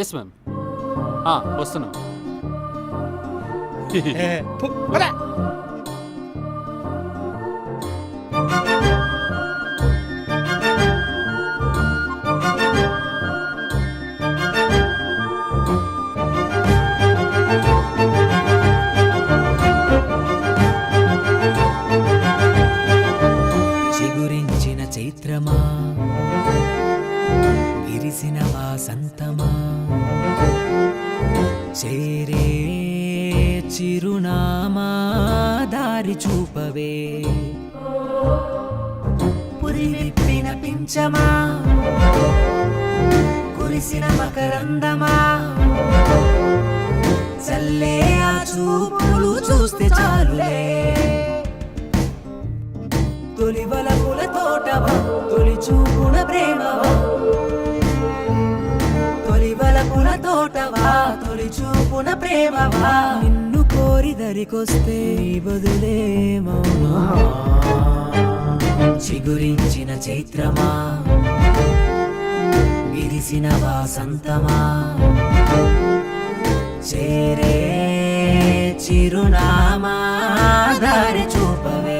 Yes ma'am, వస్తున్నాం. చిగురించిన చైత్రమా, విరిసిన వాసంతమా, చేరే చిరునామా దారి చూపవే. పురి విప్పిన పించమా, కురిసిన మకరందమా, చల్లే ఆ చూపులు చూస్తే చాలులే. తొలి వలపుల తోటవా, తొలి చూపున ప్రేమవా, తొలి వలపుల తోటవా, తొలి చూపున ప్రేమవా. నిన్ను కోరి దరికొస్తే బదులే మౌనమా. చిగురించిన చైత్రమా, విరిసిన వాసంతమా, చేరే చిరునామా దారి చూపవే.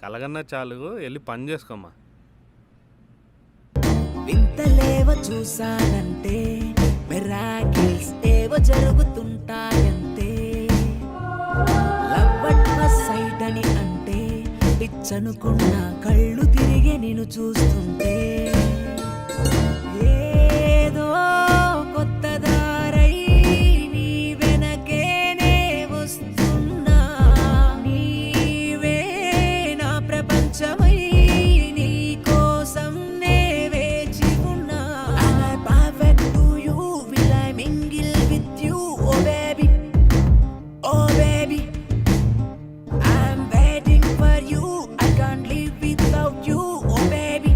కలగన్నా చాలు, వెళ్ళి పని చేసుకోమ్మా. వింతలేవో చూసానంటే, మిరాకిల్స్ ఏవో జరుగుతుంటాయంతే. లవ్ అట్ ఫస్ట్ సైట్ అని అంటే, పిచ్చనుకున్న కళ్ళు తిరిగి నిన్ను చూస్తుంటే. ఏదో కొత్త దారై నీ వెనకేనే వస్తున్నా. నీవే నా ప్రపంచమై నీ కోసం నే వేచి ఉన్నా. Am I perfect to you? Will I mingle with you? Oh baby, oh baby, I'm waiting for you. I can't live without you. Oh baby,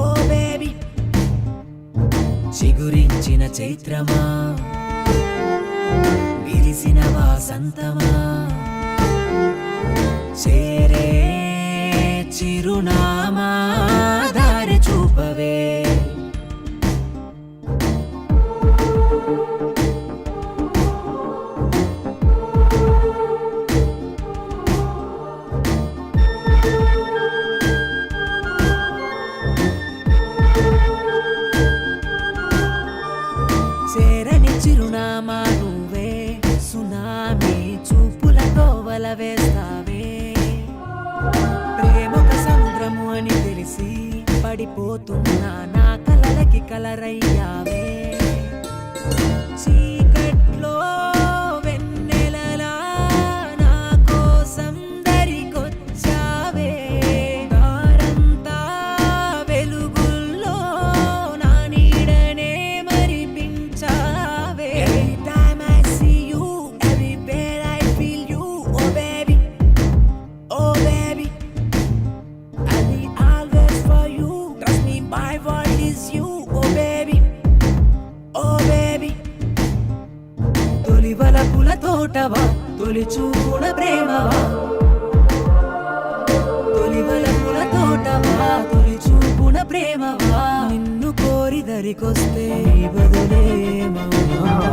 oh baby. చిగురించిన చైత్రమా, విరిసిన వాసంతమా, చేరే చిరునామా దారి చూపవే. చేరని చిరునామా నువ్వే, సునామీ చూపులతో వల వేస్తావే. ప్రేమొక సముద్రము అని తెలిసి పడిపోతున్నా నా కలలకి కలరయ్యావే. చీకట్లో వెన్నెలలా నా కోసం దరికొచ్చావే. దారంతా వెలుగుల్లో నా నీడనే మరిపించావే. Every time I see you, everywhere I feel you. Oh baby, oh baby, I'll be always for you. Trust me, my world is you. Oh baby, oh baby. తొలి వలపుల తోటవా, తొలి చూపున ప్రేమవా, తొలి వలపుల తోటవా, తొలి చూపున ప్రేమవా. నిన్ను కోరి దరికొస్తే బదులే మౌనమా.